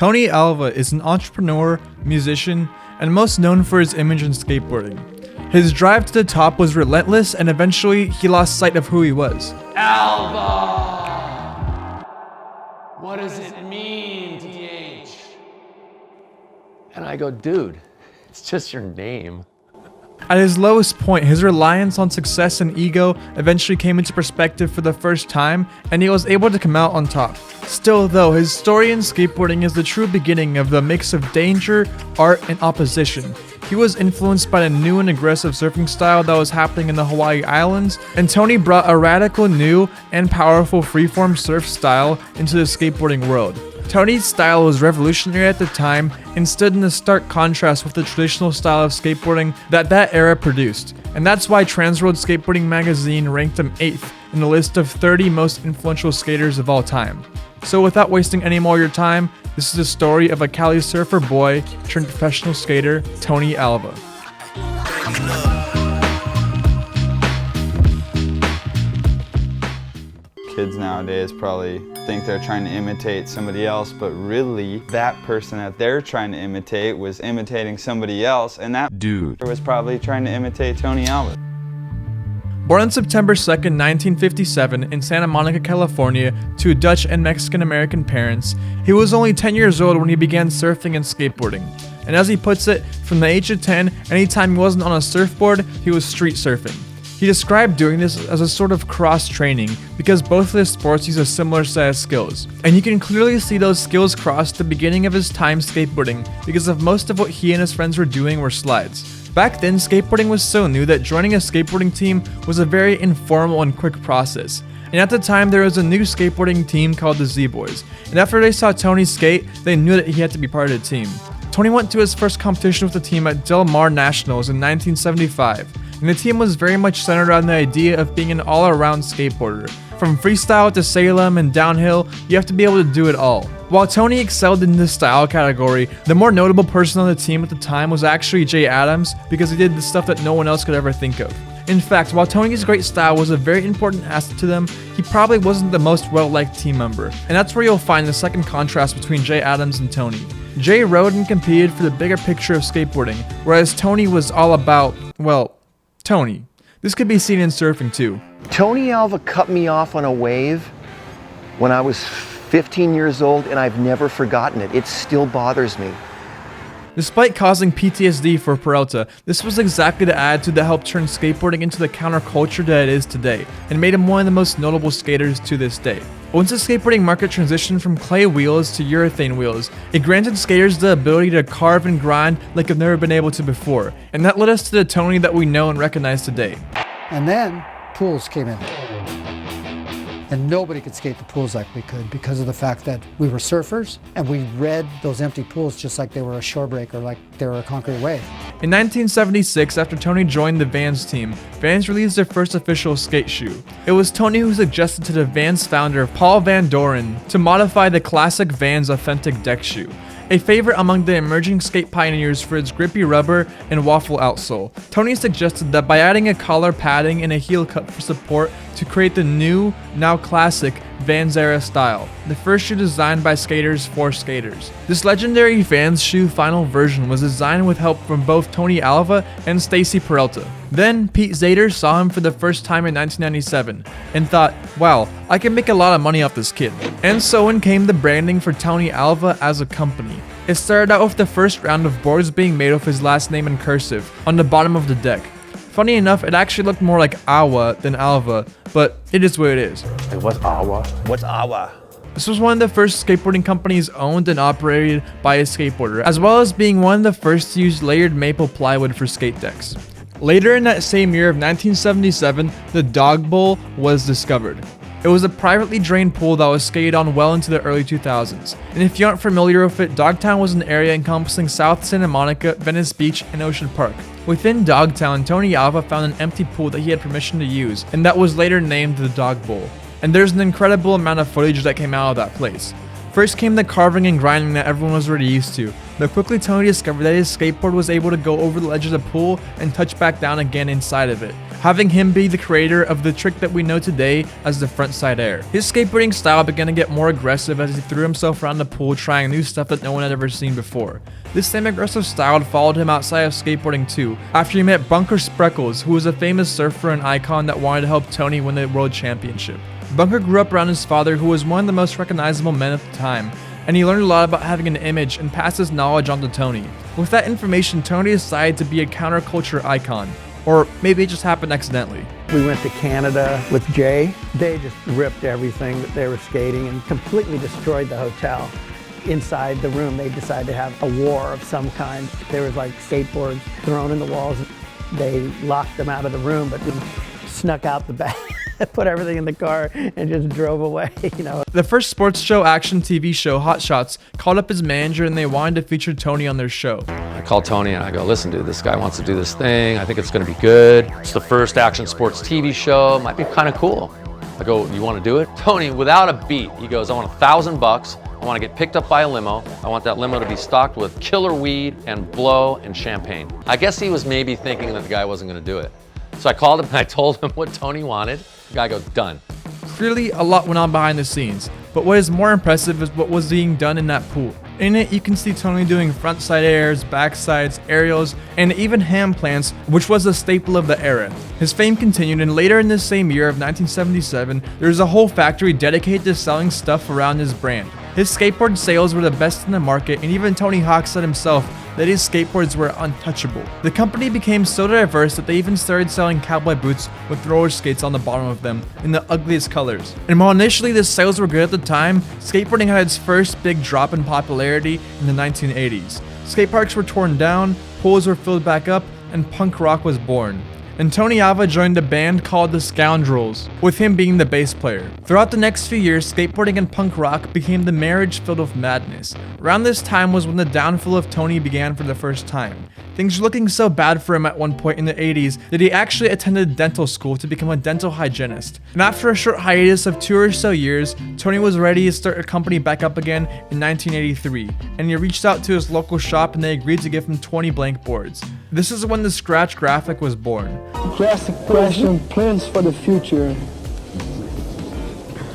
Tony Alva is an entrepreneur, musician, and most known for his image in skateboarding. His drive to the top was relentless, and eventually he lost sight of who he was. Alva! What does it mean, DH? And I go, dude, it's just your name. At his lowest point, his reliance on success and ego eventually came into perspective for the first time, and he was able to come out on top. Still though, his story in skateboarding is the true beginning of the mix of danger, art, and opposition. He was influenced by the new and aggressive surfing style that was happening in the Hawaii Islands, and Tony brought a radical new and powerful freeform surf style into the skateboarding world. Tony's style was revolutionary at the time and stood in a stark contrast with the traditional style of skateboarding that era produced, and that's why Transworld Skateboarding magazine ranked him 8th in the list of 30 most influential skaters of all time. So without wasting any more of your time, this is the story of a Cali surfer boy turned professional skater, Tony Alva. Kids nowadays probably think they're trying to imitate somebody else, but really that person that they're trying to imitate was imitating somebody else, and that dude was probably trying to imitate Tony Alva. Born on September 2nd, 1957 in Santa Monica, California to Dutch and Mexican-American parents, he was only 10 years old when he began surfing and skateboarding. And as he puts it, from the age of 10, anytime he wasn't on a surfboard, he was street surfing. He described doing this as a sort of cross-training because both of his sports use a similar set of skills. And you can clearly see those skills cross at the beginning of his time skateboarding because of most of what he and his friends were doing were slides. Back then, skateboarding was so new that joining a skateboarding team was a very informal and quick process. And at the time, there was a new skateboarding team called the Z-Boys. And after they saw Tony skate, they knew that he had to be part of the team. Tony went to his first competition with the team at Del Mar Nationals in 1975. And the team was very much centered around the idea of being an all-around skateboarder. From freestyle to Salem and downhill, you have to be able to do it all. While Tony excelled in this style category, the more notable person on the team at the time was actually Jay Adams because he did the stuff that no one else could ever think of. In fact, while Tony's great style was a very important asset to them, he probably wasn't the most well-liked team member. And that's where you'll find the second contrast between Jay Adams and Tony. Jay rode and competed for the bigger picture of skateboarding, whereas Tony was all about, well, Tony. This could be seen in surfing too. Tony Alva cut me off on a wave when I was 15 years old, and I've never forgotten it. It still bothers me. Despite causing PTSD for Peralta, this was exactly the attitude that helped turn skateboarding into the counterculture that it is today, and made him one of the most notable skaters to this day. Once the skateboarding market transitioned from clay wheels to urethane wheels, it granted skaters the ability to carve and grind like they've never been able to before, and that led us to the Tony that we know and recognize today. And then pools came in. And nobody could skate the pools like we could because of the fact that we were surfers and we read those empty pools just like they were a shore break or like they were a concrete wave. In 1976, after Tony joined the Vans team, Vans released their first official skate shoe. It was Tony who suggested to the Vans founder, Paul Van Doren, to modify the classic Vans authentic deck shoe, a favorite among the emerging skate pioneers for its grippy rubber and waffle outsole. Tony suggested that by adding a collar padding and a heel cup for support to create the new, now classic, Vans era style, the first shoe designed by skaters for skaters. This legendary Vans shoe final version was designed with help from both Tony Alva and Stacy Peralta. Then Pete Zader saw him for the first time in 1997 and thought, wow, I can make a lot of money off this kid. And so in came the branding for Tony Alva as a company. It started out with the first round of boards being made with his last name in cursive on the bottom of the deck. Funny enough, it actually looked more like Awa than Alva, but it is what it is. Hey, what's Awa? What's Awa? This was one of the first skateboarding companies owned and operated by a skateboarder, as well as being one of the first to use layered maple plywood for skate decks. Later in that same year of 1977, the Dog Bowl was discovered. It was a privately drained pool that was skated on well into the early 2000s. And if you aren't familiar with it, Dogtown was an area encompassing South Santa Monica, Venice Beach, and Ocean Park. Within Dogtown, Tony Alva found an empty pool that he had permission to use, and that was later named the Dog Bowl. And there's an incredible amount of footage that came out of that place. First came the carving and grinding that everyone was already used to, but quickly Tony discovered that his skateboard was able to go over the ledge of the pool and touch back down again inside of it. having him be the creator of the trick that we know today as the frontside air. His skateboarding style began to get more aggressive as he threw himself around the pool trying new stuff that no one had ever seen before. This same aggressive style followed him outside of skateboarding too, after he met Bunker Spreckles, who was a famous surfer and icon that wanted to help Tony win the world championship. Bunker grew up around his father, who was one of the most recognizable men at the time, and he learned a lot about having an image and passed his knowledge on to Tony. With that information, Tony decided to be a counterculture icon. Or maybe it just happened accidentally. We went to Canada with Jay. They just ripped everything that they were skating and completely destroyed the hotel. Inside the room, they decided to have a war of some kind. There was like skateboards thrown in the walls. They locked them out of the room, but we snuck out the back, put everything in the car, and just drove away, you know. The first sports show action TV show, Hotshots, called up his manager and they wanted to feature Tony on their show. I called Tony and I go, listen, dude, this guy wants to do this thing. I think it's going to be good. It's the first action sports TV show. Might be kind of cool. I go, you want to do it? Tony, without a beat, he goes, I want $1,000. I want to get picked up by a limo. I want that limo to be stocked with killer weed and blow and champagne. I guess he was maybe thinking that the guy wasn't going to do it. So I called him and I told him what Tony wanted. The guy goes, done. Clearly, a lot went on behind the scenes, but what is more impressive is what was being done in that pool. In it, you can see Tony doing frontside airs, backsides, aerials, and even hand plants, which was a staple of the era. His fame continued, and later in this same year of 1977, there was a whole factory dedicated to selling stuff around his brand. His skateboard sales were the best in the market, and even Tony Hawk said himself that his skateboards were untouchable. The company became so diverse that they even started selling cowboy boots with roller skates on the bottom of them in the ugliest colors. And while initially the sales were good at the time, skateboarding had its first big drop in popularity in the 1980s. Skate parks were torn down, pools were filled back up, and punk rock was born. And Tony Alva joined a band called the Scoundrels, with him being the bass player. Throughout the next few years, skateboarding and punk rock became the marriage filled with madness. Around this time was when the downfall of Tony began for the first time. Things were looking so bad for him at one point in the 80s that he actually attended dental school to become a dental hygienist. And after a short hiatus of 2 or so years, Tony was ready to start a company back up again in 1983, and he reached out to his local shop and they agreed to give him 20 blank boards. This is when the scratch graphic was born. Classic question, plans for the future.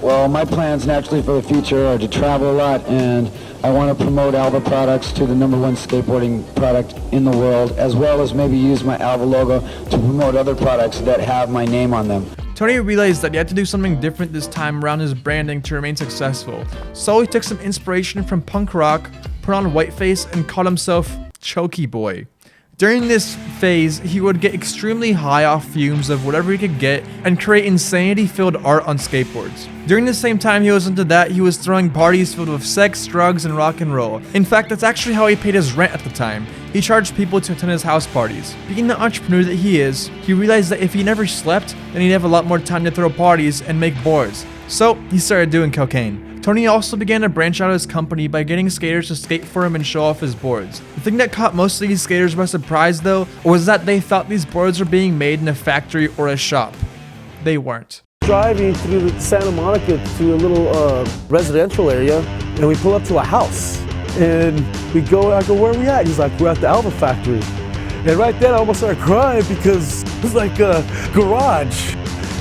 Well, my plans naturally for the future are to travel a lot, and I want to promote Alva products to the #1 skateboarding product in the world, as well as maybe use my Alva logo to promote other products that have my name on them. Tony realized that he had to do something different this time around his branding to remain successful. So he took some inspiration from punk rock, put on whiteface, and called himself Chokey Boy. During this phase, he would get extremely high off fumes of whatever he could get and create insanity-filled art on skateboards. During the same time he was into that, he was throwing parties filled with sex, drugs, and rock and roll. In fact, that's actually how he paid his rent at the time. He charged people to attend his house parties. Being the entrepreneur that he is, he realized that if he never slept, then he'd have a lot more time to throw parties and make boards. So he started doing cocaine. Tony also began to branch out his company by getting skaters to skate for him and show off his boards. The thing that caught most of these skaters by surprise though, was that they thought these boards were being made in a factory or a shop. They weren't. Driving through Santa Monica to a little residential area, and we pull up to a house. And I go, where are we at? He's like, we're at the Alva factory. And right then I almost started crying because it's like a garage.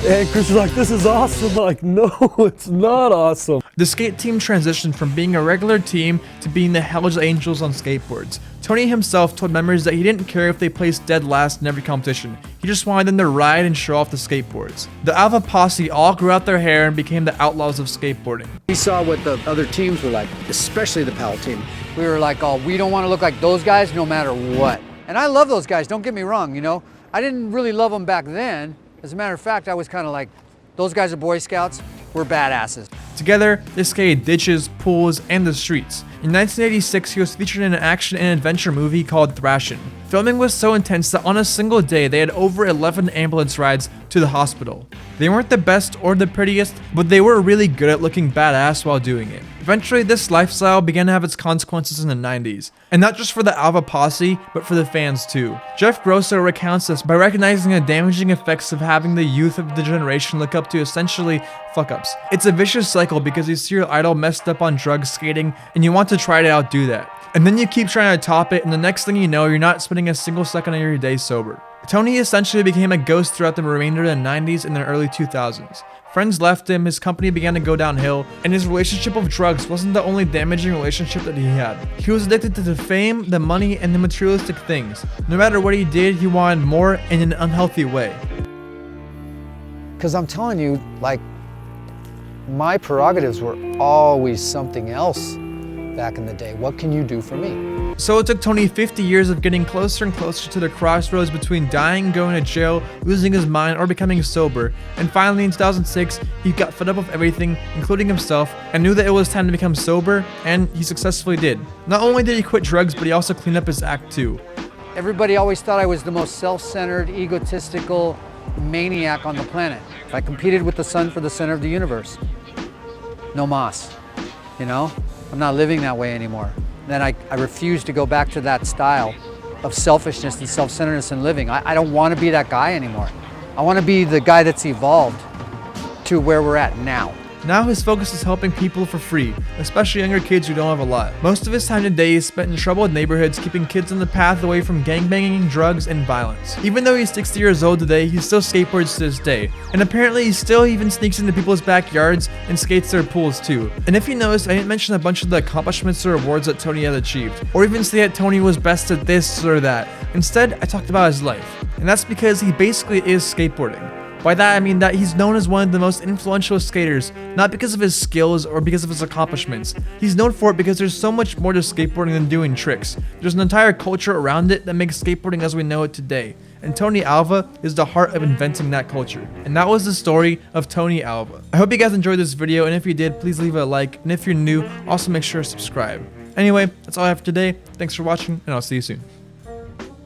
And Chris was like, this is awesome. I'm like, no, it's not awesome. The skate team transitioned from being a regular team to being the Hells Angels on skateboards. Tony himself told members that he didn't care if they placed dead last in every competition. He just wanted them to ride and show off the skateboards. The Alva posse all grew out their hair and became the outlaws of skateboarding. We saw what the other teams were like, especially the PAL team. We were like, oh, we don't want to look like those guys no matter what. And I love those guys, don't get me wrong, you know. I didn't really love them back then. As a matter of fact, I was kind of like, those guys are Boy Scouts, we're badasses. Together, they skated ditches, pools, and the streets. In 1986, he was featured in an action and adventure movie called Thrashin'. Filming was so intense that on a single day, they had over 11 ambulance rides to the hospital. They weren't the best or the prettiest, but they were really good at looking badass while doing it. Eventually, this lifestyle began to have its consequences in the 90s. And not just for the Alva posse, but for the fans too. Jeff Grosso recounts this by recognizing the damaging effects of having the youth of the generation look up to essentially fuck-ups. It's a vicious cycle because you see your idol messed up on drugs skating, and you want to try to outdo that. And then you keep trying to top it, and the next thing you know, you're not spending a single second of your day sober. Tony essentially became a ghost throughout the remainder of the 90s and the early 2000s. Friends left him, his company began to go downhill, and his relationship with drugs wasn't the only damaging relationship that he had. He was addicted to the fame, the money, and the materialistic things. No matter what he did, he wanted more in an unhealthy way. Because I'm telling you, like, my prerogatives were always something else back in the day. What can you do for me? So it took Tony 50 years of getting closer and closer to the crossroads between dying, going to jail, losing his mind, or becoming sober. And finally in 2006, he got fed up with everything, including himself, and knew that it was time to become sober, and he successfully did. Not only did he quit drugs, but he also cleaned up his act too. Everybody always thought I was the most self-centered, egotistical maniac on the planet. I competed with the sun for the center of the universe. No mas, you know? I'm not living that way anymore. Then I refuse to go back to that style of selfishness and self-centeredness in living. I don't want to be that guy anymore. I want to be the guy that's evolved to where we're at now. Now his focus is helping people for free, especially younger kids who don't have a lot. Most of his time today is spent in troubled neighborhoods, keeping kids on the path away from gangbanging, drugs, and violence. Even though he's 60 years old today, he still skateboards to this day. And apparently he still even sneaks into people's backyards and skates their pools too. And if you noticed, I didn't mention a bunch of the accomplishments or awards that Tony has achieved, or even say that Tony was best at this or that. Instead, I talked about his life. And that's because he basically is skateboarding. By that I mean that he's known as one of the most influential skaters, not because of his skills or because of his accomplishments. He's known for it because there's so much more to skateboarding than doing tricks. There's an entire culture around it that makes skateboarding as we know it today. And Tony Alva is the heart of inventing that culture. And that was the story of Tony Alva. I hope you guys enjoyed this video, and if you did, please leave a like, and if you're new, also make sure to subscribe. Anyway, that's all I have for today. Thanks for watching, and I'll see you soon.